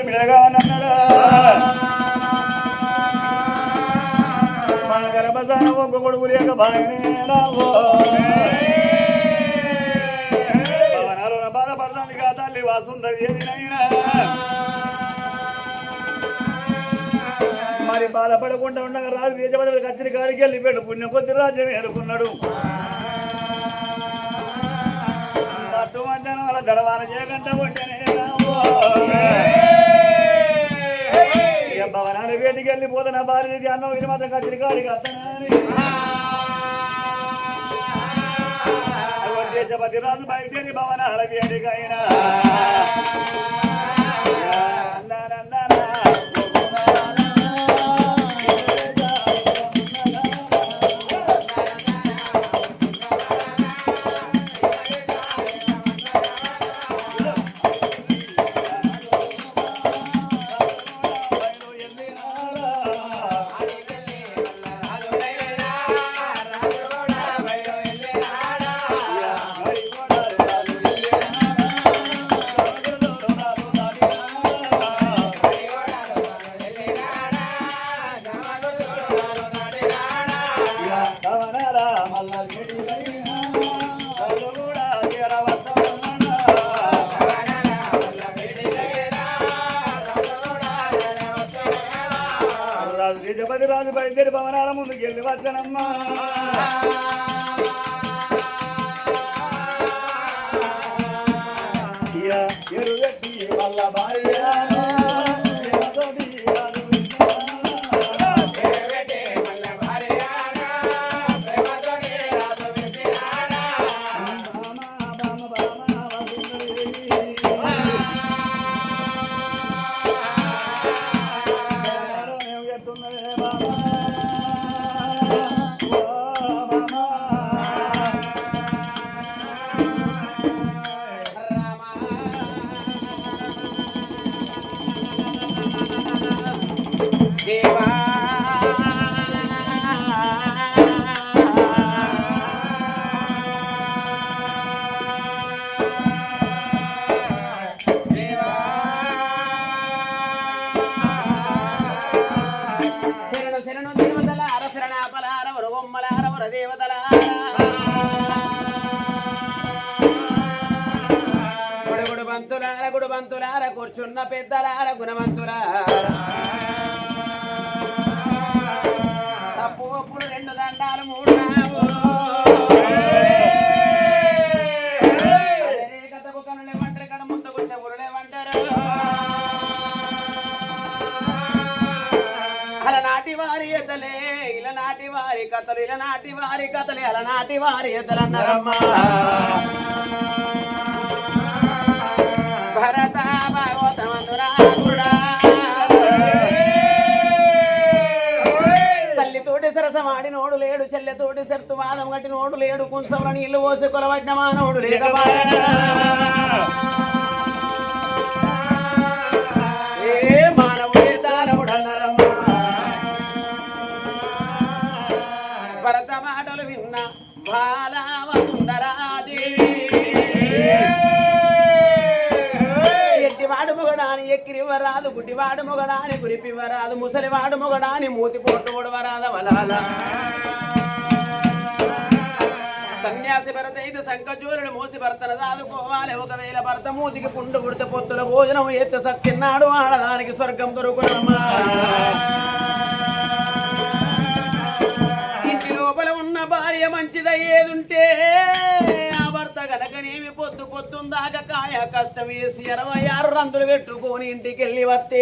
పిల్లగా అన్నాడు మన గర్భసాన ఒక్క కొడుకు లేక బాగానే రావో భవనాలు బాధపడతాను కా తల్లి వాసుందరి ఏదినైనా మరి బాధపడకుండా ఉండగా రాజు దేశపతి కత్తిరి కాడికి వెళ్ళి పెట్టు పుణ్యం కొద్ది రాజ్యం ఏరుకున్నాడు మత్తు మధ్యాహ్నం అలా గడవాన చేయకుండా భవనాలు వేటికి వెళ్ళిపోతే నా భార్య అన్నం ఇది మాత్రం కత్తిరి కాడికి వస్తానని దేశపతి రాజు బయలుదేరి భవనాల వేడికైనా దేశపతి రాజు బయలుదేరి భవనాల ముందుకు వెళ్ళి వచ్చనమ్మా ఎరుగట్టి వాళ్ళ భార్య గుణవంతులార కూర్చున్న పెద్దలార గుణవంతులార తప్పు ఒప్పుడు 2 దండాలు 3 కథకు కనులేమంటారు కడ ముందుకుంటే ఊరులేమంటారు అలనాటి వారి ఎద్దలే ఇలనాటి వారి కథలు ఇలనాటి వారి కథలే అలనాటి వారి ఎద్దలన్నారమ్మా భరత తల్లితోటి సరసమాడి నోడు లేడు చెల్లెతోటి సర్తు వాదం గట్టి నోడు లేడు కుంసంలో నీళ్లు పోసి కొలవట్టిన మానవుడు లేక మానవుడే దానవుడన్నారమ్మా భరత మాటలు విన్న బాలావ సుందరాదేవి ఎట్టివాడు మొగడాని ఎక్కిరివ్వరాదు గుడ్డివాడు మొగడాని గురిపివ్వరాదు ముసలివాడు మొగడాని మూతి పోటు ఒడవరాద వలాల సన్యాసి భరత అయితే సంకజూరుని మోసి భర్తను దాదుకోవాలి ఒకవేళ భర్త మూతికి పుండు పుడితే పొత్తుల భోజనం ఎత్తి సచ్చిన్నాడు ఆడదానికి స్వర్గం దొరుకునమ్మా ఇంటి లోపల ఉన్న భార్య మంచిదయ్యేదుంటే ఆ భర్త గనకనేమి పొద్దు పొద్దుందాకా కాయ కష్టం వేసి 66 రందులు పెట్టుకొని ఇంటికి వెళ్ళి వస్తే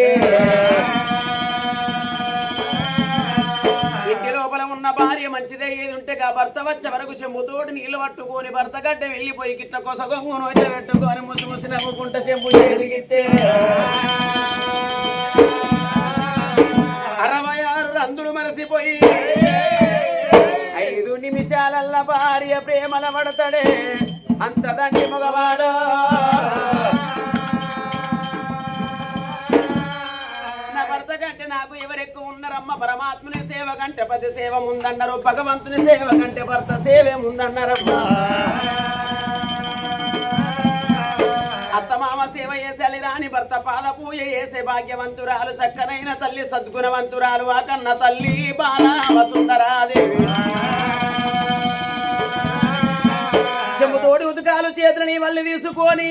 ఇంటి లోపల ఉన్న భార్య మంచిదయ్యేదుంటే ఆ భర్త వచ్చే వరకు చెంబుతోటి నీళ్లు పట్టుకొని భర్త గడ్డ వెళ్ళిపోయి గిట్ట కొసగొంగును వచ్చి పెట్టుకొని ముసి ముసి నవ్వుకుంటే చెంబు ఎదిగితే 66 రందులు మరసిపోయి 5 నిమిషాలల్ల భార్య ప్రేమల పడతాడే అంత దండి మగవాడు నా భర్త కంటే నాకు ఎవరెక్కువ ఉన్నారమ్మ పరమాత్ముని సేవ కంటే పతి సేవ ముందన్నారు భగవంతుని సేవ కంటే భర్త సేవే ముందన్నారమ్మా అత్తమామ సేవ చేసేలి రాని భర్త పాద పూజ చేసే భాగ్యవంతురాలు చక్కనైన తల్లి సద్గుణవంతురాలు ఆ కన్న తల్లి బాల వసుంధరాదేవి చెంబుతోడి ఉతుకాలు చేతులని వల్లి తీసుకొని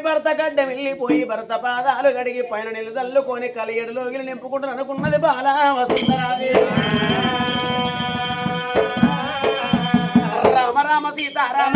భర్త గడ్డ వెళ్ళిపోయి భర్త పాదాలు గడిగి పైన నీళ్ళు చల్లుకొని కలియడులోకి నింపుకుంటూ అనుకున్నది బాల వసుంధరాదేవి రామ రామ సీతారామ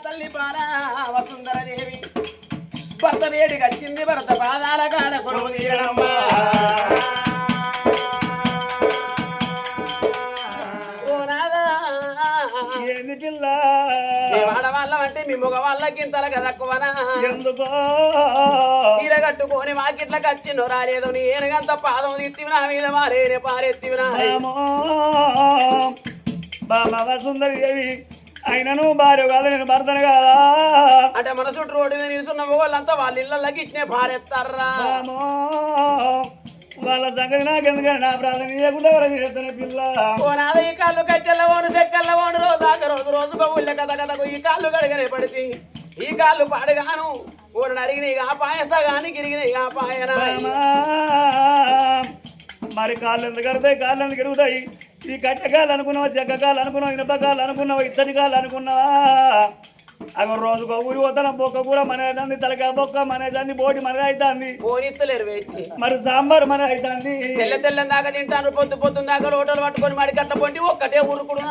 తల్లి బాల వసుంధరాదేవి భర్త వేడి కచ్చింది భర్త పాదాల కాడ కొడుకు తీయడమ్మా ఆడవాళ్ళం అంటే మీ మగ వాళ్ళకి ఇంతల కదక్కువనా ఎందుకో చీర కట్టుకొని మార్కెట్లకు వచ్చిందో రాలేదు నేనుగంత పాదం తిత్తివి నా మీద మారేనే పారెత్తివినా బామ వసుంధరాదేవి అయినను భార్య కాదు నేను భర్తను కాదా అంటే మన చుట్టూ రోడ్డు మీద నిలుస్తున్న వాళ్ళంతా వాళ్ళ ఇళ్ళకి ఇచ్చిన భారెత్తారా వాళ్ళ సంగతి నాకెందుకని నా ప్రార్థన చేయకుండా ఎవరైనా చేస్తున్న పిల్ల ఓ నాద ఈ కాళ్ళు కట్టెల్లవోను చెక్కల్లవోను రోజు ఊళ్ళో కథ కథకు ఈ కాళ్ళు కడగనే పడితే ఈ కాళ్ళు పాడుగాను ఊరు అడిగిన ఇక పాయస గాని గిరిగిన ఇక పాయన మరి కాళ్ళు ఎందుకు కడతాయి కాళ్ళు ఎందుకు ఎరుగుతాయి ఈ కట్టెకాలు అనుకున్నావా చెక్కకాలు అనుకున్నావు ఇనపకాలు అనుకున్నావా ఇత్తడి కాలు అనుకున్నావా అవి రోజుకో ఊరి పోతాను బొక్క కూర మన అవుతుంది తలకాయ బొక్క మన అవుతుంది బోటి మన అవుతుంది పోనిస్తలేరు మరి సాంబార్ మన అవుతుంది తెల్ల తెల్లని దాకా తింటాను పొద్దు దాకా లోటలు పట్టుకొని మరి కట్ట పొంటి ఒక్కటే ఊరుకుడు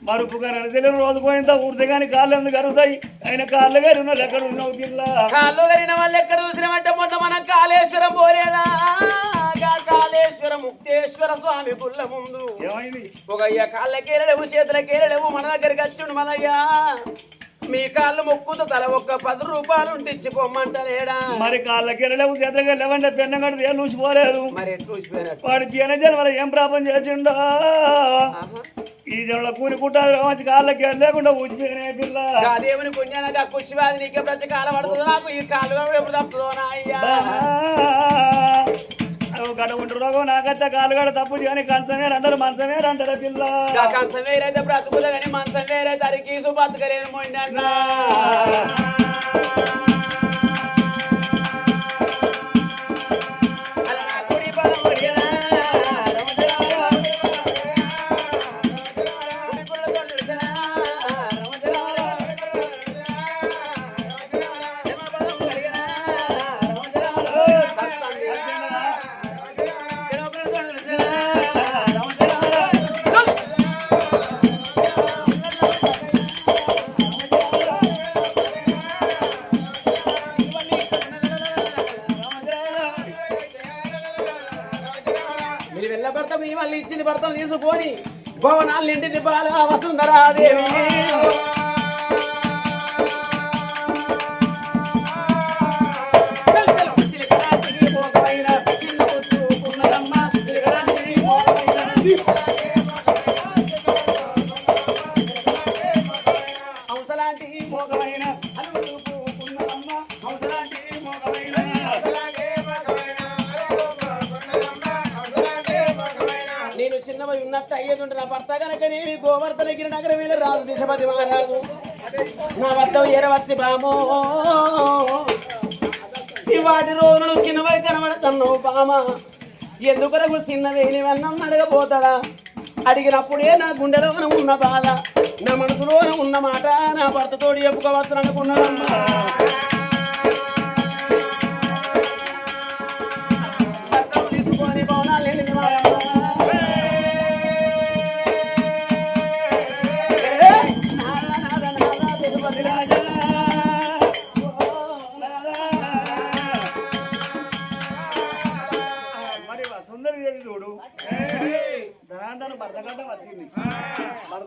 మరుపుగా నడిచిన రోజు పోయినంత ఊరితే కానీ కాళ్ళు ఎందుకు కరుగుతాయి ఆయన కాళ్ళు గారు ఎక్కడ ఉన్నావు పిల్ల కాళ్ళు గారిన వాళ్ళు ఎక్కడ చూసినామంటే మొన్న మనం కాళేశ్వరం పోలేదా కాళేశ్వర ముక్తేశ్వర స్వామి గుళ్ళ ముందు ఏమైంది ఒక అయ్యా కాళ్ళకేరలేవు చేతులకేరలేవు మన దగ్గరికి వచ్చిండు మనయ్యా మీ కాళ్ళు మొక్కుతో తల ఒక్క 10 రూపాయలు ఇచ్చిపోమ్మంటలేడా మరి కాళ్ళకేరలేవు చేతులకి లేవంటే పెన్నగడ్డ ఏం లూసిపోలేదు మరి ఎట్లు ఊసిపోయినట్టు వాడి పియనజన్ వల్ల ఏం ప్రాపం చేసిండో ఈ జనంలో కూలి కుట్టాలి మంచి కాళ్ళకి లేకుండా ఊసిపోయినాయి పిల్ల దేవుని పుణ్యానికి కుషివాది నీకే ప్రతి కాల పడుతుందో నాకు ఈ కాళ్ళు ఎప్పుడు తప్పుదో నా అయ్యా గడ ఉంటు రోగం నాకచ్చ కాలు గడ తప్పు కానీ కంచమే అందరు మంచమే అంటారా పిల్ల కంచం వేరైతే బ్రతుకుదా కానీ మంచం వేరైతే అరికీసు బతకలేను మొండి ఇచ్చిన భర్తలు తీసుకొని భవనాలు ఇంటిని బాల వసుంధరాదేవి హంసలాంటి మోగమైన హంసలాంటి మోగమైన నేను చిన్నవై ఉన్నట్టు అయ్యేది ఉంటే నా భర్త కనుక నేను గోవర్ధనగిరి నగరం వెళ్ళి రాజు దిశపతి మహారాజు నా వద్ద ఏరవచ్చి బామో వాటి రోజులు చిన్నవై కనబడుతున్నావు బామ ఎందుకొరకు చిన్నవేని వన్నం అడగపోతాడా అడిగినప్పుడే నా గుండెలోన ఉన్న బాధ నా మనసులోన ఉన్న మాట నా భర్తతోటి చెప్పుకోవచ్చు అనుకున్నాడమ్మా తీసుకొని భవనాలు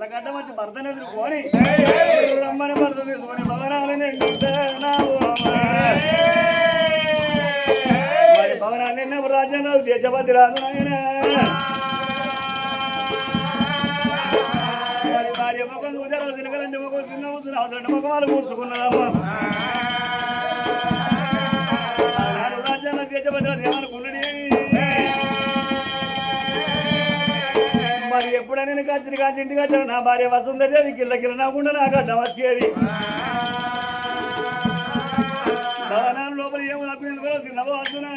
నల్లగడ్డ వచ్చి భర్తను ఎదుర్కొని రమ్మని భర్త తీసుకొని భవనాన్ని మరి భవనాన్ని రాజ్యంలో దేశపతి రాదు ఆయన మరి భార్య ముఖం చూసారు తినగలండి ముఖం చిన్న రెండు ముఖాలు కూర్చుకున్నారమ్మా రాజ్యంలో దేశపతి రాదు ఏమనుకున్నది మరి ఎప్పుడైనా నేను కాచి ఇంటికి వచ్చాను నా భార్య వసుంధరి కిల్ల కిల్ల నాకుండా నాకు అడ్డం వచ్చేది భవనాలు లోపల ఏమో తప్పింది కూడా తిన్నవస్తున్నా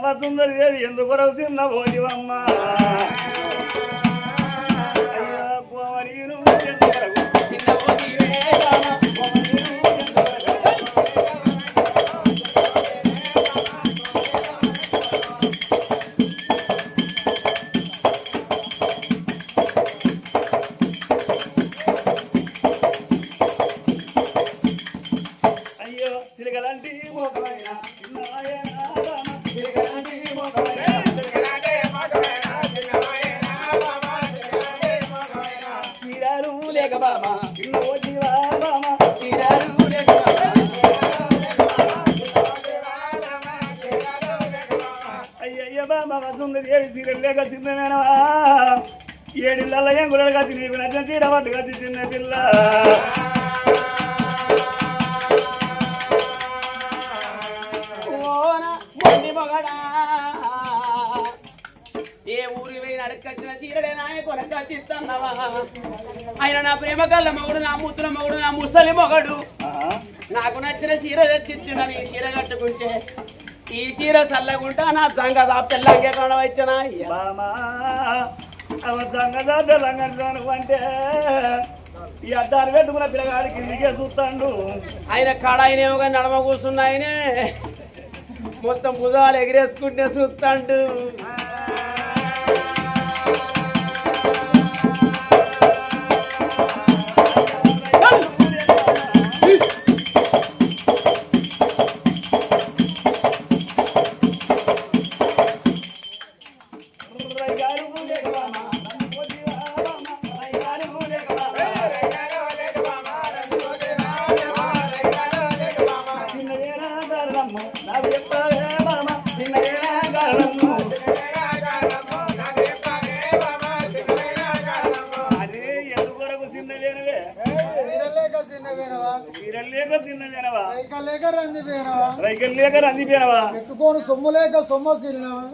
వసుంధరి దేవి ఎందుకు తిన్నవో ఇవమ్మ లేక చిన్నమేనా ఏడిళ్ళ ఏం గురలు కత్తి నీకు నచ్చిన చీర పట్టు కత్తి చిన్న పిల్ల ఏ ఊరి పోయిన అడగచ్చిన చీరడే నాయ కొనక చిత్తన్నవా ఆయన నా ప్రేమ కళ్ళ మగుడు నా ముద్దుల మగుడు నా ముసలి మొగడు నాకు నచ్చిన చీర తెచ్చిచ్చిన నీ చీర కట్టుకుంటే ఈ చీర చల్లగుంటా నా సంగద పిల్లంగే కొనవచ్చిన సంగద తెలంగాణ అంటే ఈ అద్దాలు పెట్టుకున్న పిల్లగాడి కిందికే చూస్తాడు ఆయన కాడ ఆయన ఏమో కానీ నడమ కూర్చున్నాయనే మొత్తం భుజాలు ఎగిరేసుకుంటే చూస్తాడు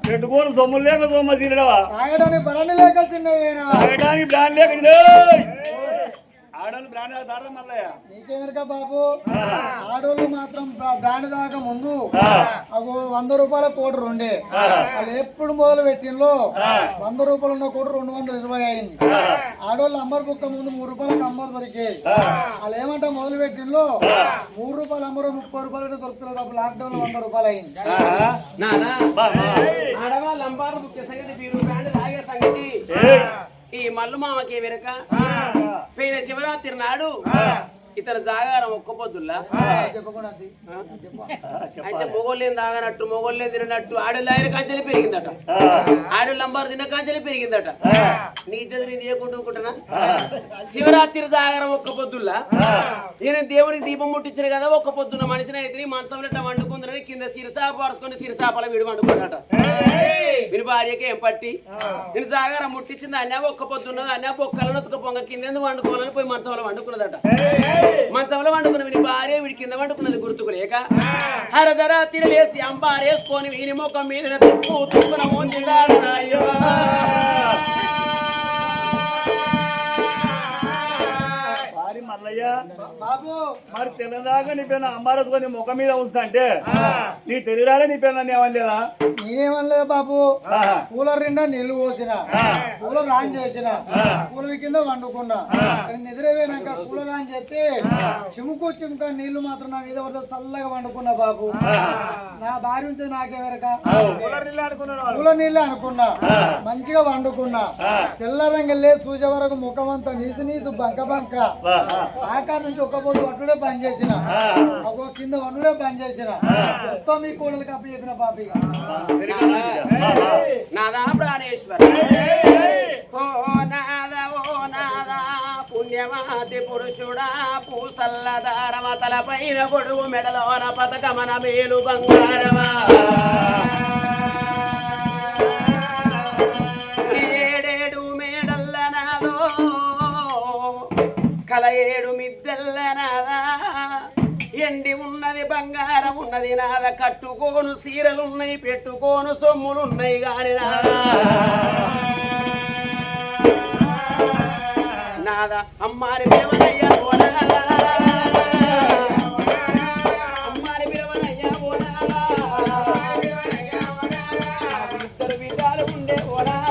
పెట్టుకోను సొమ్ము లేక సొమ్మ తినవా తాగడానికి బలని లేక తిన్నవేనవా తాగడానికి బ్రాండ్ లేక ఆడోళ్ళు బ్రాండ్ దాడడం మళ్ళయ్య నీకేమెరకా బాబు ఆడోళ్ళు మాత్రం బ్రాండ్ దాకా ముందు అగో 100 రూపాయల కోటర్ ఉండే వాళ్ళు ఎప్పుడు మొదలు పెట్టినలో 100 రూపాయలు ఉన్న కోటర్ 220 అయింది ఆడోళ్ళు అంబర్ బుక్క ముందు 3 రూపాయలకు అంబర్ దొరికేది వాళ్ళు ఏమంటా మొదలు పెట్టినలో 3 రూపాయలు అంబరు 30 రూపాయలు దొరుకుతుంది అప్పుడు లాక్డౌన్ 100 రూపాయలు అయింది ఆడవాళ్ళు అంబారు ముఖ్య సంగతి మీరు బ్రాండ్ తాగే సంగతి ఈ మల్లు మామకి వెనక పోయిన శివరాత్రి నాడు ఇతర జాగారం ఒక్క పొద్దుల్లా అంటే మొగోళ్ళేం తాగనట్టు మొగోళ్ళే తినట్టు ఆడోళ్ళు ఆయన కంచెలు పెరిగిందట ఆడోళ్ళు అంబారు తిన్న కంచెలు పెరిగిందట నీ చదువు నేను ఏకుంటుకుంటున్నా శివరాత్రి జాగారం ఒక్క పొద్దుల్లా నేను దేవుడికి దీపం ముట్టించిన కదా ఒక్క పొద్దున్న మనిషిని అయితే మంచంలో వండుకుందని కింద సిరిసాప పరుచుకొని సిరిసాపల వీడు వండుకున్నట వీరి భార్యకి ఏం పట్టి నేను జాగారం ముట్టించింది అన్న ఒక్క పొద్దున్నది అన్న పొక్కలను ఒక్క పొంగ కింద వండుకోవాలని పోయి మంచంలో వండుకున్నదట మంచంలో వండుకున్న వీడి భార్య వీడి కింద వండుకున్నది గుర్తుకులేక హరధర తిరలేసి అంబారేసుకొని వీని ముఖం మీద తుక్కున మోంజిడాడు నాయ్యో మల్లయ్య మరి తెల్లదాకా నీ పేరు అంబారేసుకొని ముఖం మీద ఉంచుతా అంటే నీ తెలియరాలే నీ పేరు నన్ను ఏమనలేదా నేనేమనలేదు బాబు కూలర్ నిండా నీళ్లు పోసిన కూలర్ ఆన్ చేసిన కూలర్ కింద వండుకున్నా నిద్రపోయినాక కూలర్ ఆన్ చేస్తే చిముకు చిముక నీళ్లు మాత్రం నా మీద పడితే చల్లగా వండుకున్నా బాబు నా భార్య నుంచి నాకేవరక కూలర్ నీళ్ళే అనుకున్నా మంచిగా వండుకున్నా తెల్లరంగల్లే చూసే వరకు ముఖం అంతా నీసు నీసు బంక బంక ఆకారం నుంచి ఒక్క పోదు అట్టుడే బంద్ చేసిన అగో కింద వండుడే బంద్ చేసిన మొత్తం మీ కోడలకి అప్పు చేసిన పాపిగా నాదా ప్రాణేశ్వర ఓ నాదా పుణ్యమాతి పురుషుడా పూసల్లదారమ తలపైన గొడుగు మెడలోన పతకమన మేలు బంగారమా ఏడేడు మేడల్ల నాదో కల ఏడు మిద్దెల్ల నాదా ఎండి ఉన్నది బంగారం ఉన్నది నాద కట్టుకోను సీరలున్నాయి పెట్టుకోను సొమ్ములున్నాయి గాని నాద అమ్మారి పిలవనయ్యా ఓనాదా అమ్మారి పిలవనయ్యా ఓనాదా ఇద్దరు బిడ్డలు ఉండే ఓనాదా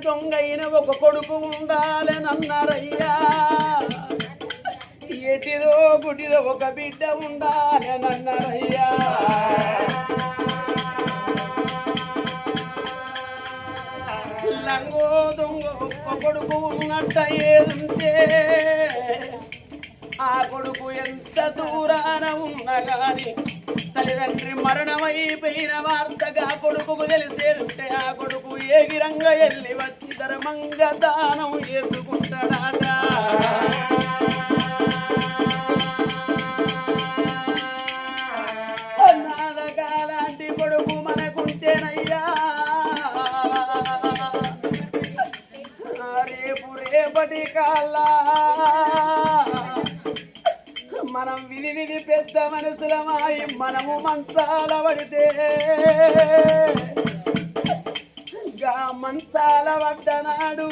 దొంగైన ఒక కొడుకు ఉండాలనన్నారయ్యా ఎటిదో గుడిలో ఒక బిడ్డ ఉండాలనన్నారయ్యా లంగో దొంగ ఒక్క కొడుకు ఉన్నట్ట ఏదుంటే ఆ కొడుకు ఎంత దూరాన ఉన్నా గాని తల్లిదండ్రి మరణమైపోయిన వార్తగా కొడుకుకు తెలిసేదుంటే ఆ కొడుకు ఏగిరంగా వెళ్ళి వచ్చి ధర్మంగా దానం చేసుకుంటాడట నాదకాలాంటి కొడుకు మనకుంటేనయ్యా రేపటి కాలా మనం విధి పెద్ద మనసులమాయి మనము మంచాల పడితే గా మంచాల పడ్డనాడు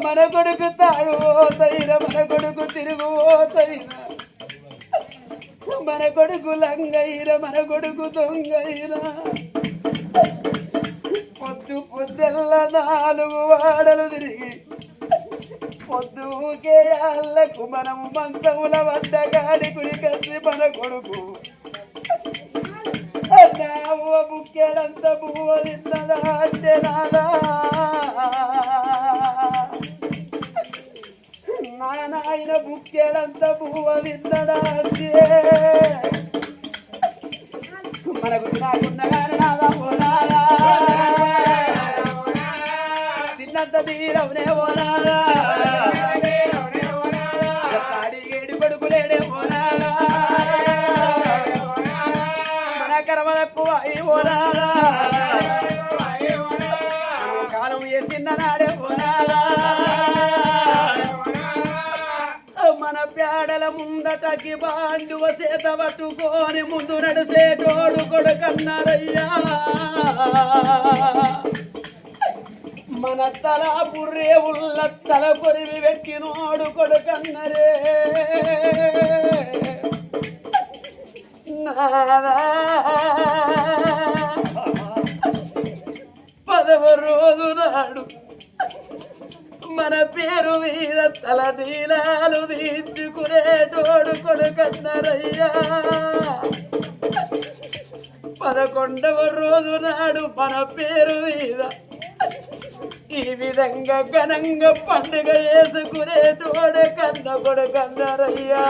మన కొడుకు తాగు పోతైన మన కొడుకు తిరుగు పోతైన మన కొడుకు లంగైన మన కొడుకు దొంగైన పొద్దెల్ల 4 వాడలు తిరిగి పొద్దుకే అల్లకు మనము మంచముల వద్ద గాడి కుడి కసి మన కొడుకు బుక్కేడంత పువ్వు తిన్నదా అంటే నాదా నాయన బుక్కేడంత పువ్వు తిన్నదా అంటే మనకు తినకుండా కానీ నాదా పోనాదా తిన్నంత తీరవునే పోనాదా అడిగేడు కొడుకులేడే పోనాదా మన కర్మలకు అయి పోనాదా కాలం వేసిన నాడే పోనాదా మన పేడల ముందటకి బాండువ చేత పట్టుకొని ముందు నడిసేటోడు కొడుకన్నారయ్యా మన తల బుర్రే ఉల్ల తల కొరివి పెట్టినోడు కొడుకన్నరే నాదా 10వ రోజు నాడు మన పేరు మీద తల నీలాలు తీర్చుకునేటోడు కొడుకన్నరయ్యా 11వ రోజు నాడు మన పేరు మీద ఈ విధంగా ఘనంగా పండుగ చేసుకునే తోడే కన్న కొడుకన్నారయ్యా.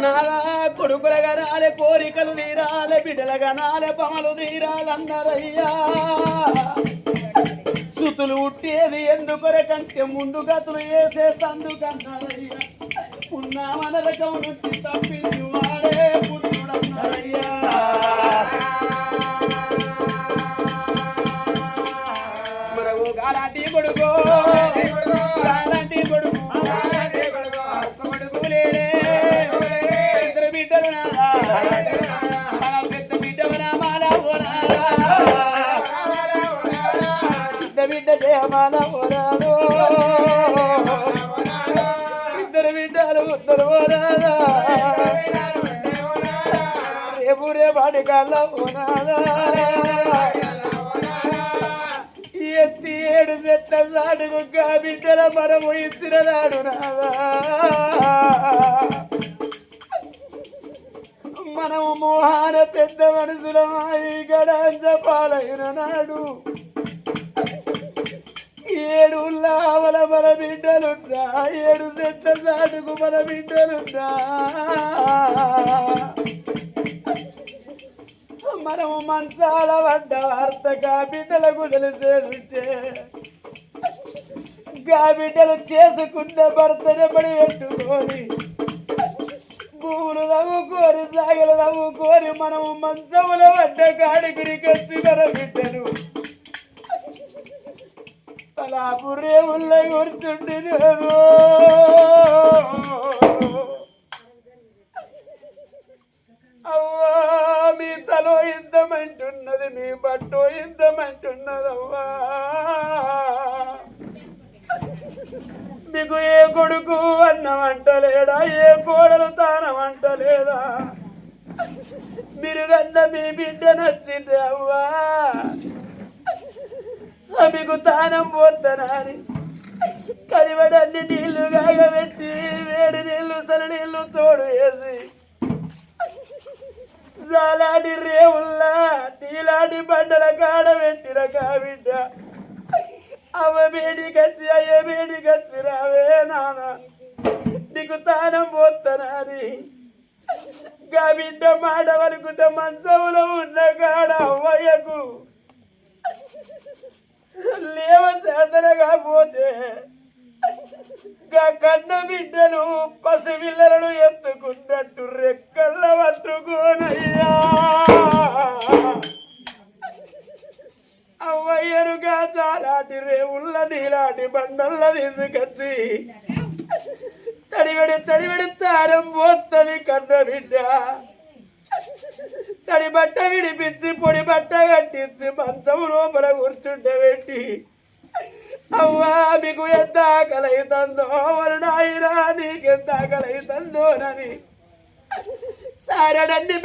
నాలా కొడుకుల గనాలే కోరికలు తీరాలే, బిడ్డల గనాలే పమలు తీరాలన్నారయ్యా. సుతులు ఉట్టేది ఎందుకొరకంటే ముందు గతులు వేసే తందుకన్నారయ్యా. ఉన్నామనరకం నుంచి తప్పించు వాడే పుత్రుడన్నారయ్యా. మరో గాలాంటి కొడుకో గాలాంటి కొడుకు కొడుకు లేడే ఇద్దరు బిడ్డలు నాదా పెద్ద బిడ్డవనా మాల పోనారా పెద్ద బిడ్డ జయమాల పోరాడు ఇద్దరు బిడ్డలు ఉద్దరు పోరాదా రేపు రేపాటి కళ్ళ పోనాదా ఎత్తి 7 చెట్ల సాటుగా బిడ్డల మరము ఇచ్చిన నాడు నాదా మనము మోహాన పెద్ద మనుషులమాయి గడాంచ పాలైన నాడు 7 లావల మన బిడ్డలుందా 7 చెట్ల సాటుకు మన బిడ్డలుందా మనము మంచాల పడ్డ వార్తగా బిడ్డలకు తెలిసేదుంటే గా బిడ్డలు చేసుకున్న భర్తను పడి పెట్టుకొని భూములు నవ్వుకోరి సాగలు నవ్వుకోరి మనము మంచముల పడ్డ కాడికి కసి మన బిడ్డను తలాపురే ఉల్ల కూర్చుండి అవ్వా మీ తలో ఇంతమంటున్నది మీ బట్టో ఇంతమంటున్నదవ్వా మీకు ఏ కొడుకు అన్నమంటలేడా ఏ కోడలు తానమంటలేదా మీరు కన్న మీ బిడ్డ నచ్చింది అవ్వా మీకు తానం పోతనాని కడివడన్ని నీళ్లు కాగబెట్టి వేడి నీళ్లు సల నీళ్లు తోడు వేసి జాలాడి రేవుల్లా నీలాంటి బండల కాడ పెట్టిన బిడ్డ అవ బేడికొచ్చి అయ్యే బేడికొచ్చి రావే నాన్న నీకు తానం పోతనాని గా బిడ్డ మాట వరకుత మంచంలో ఉన్న కాడ అవ్వయ్యకు లేవ చేతనగా పోతే గా కన్న బిడ్డను పసిపిల్లలను ఎత్తుకున్నట్టు రెక్కల్ల పట్టుకోనయ్యా అవ్వయ్యరుగా చాలాటి రేవుళ్ళ నీలాంటి బండల్ల తీసుకొచ్చి తడివడి తారం పోతుంది కన్న బిడ్డ తడి బట్ట విడిపించి పొడి బట్ట కట్టించి మంచం లోపల కూర్చుంటే పెట్టి అవ్వా మీకు ఎంత ఆకలైతుందో వరుడాయిరా నీకెంత ఆకలైతుందోనని సారడన్ని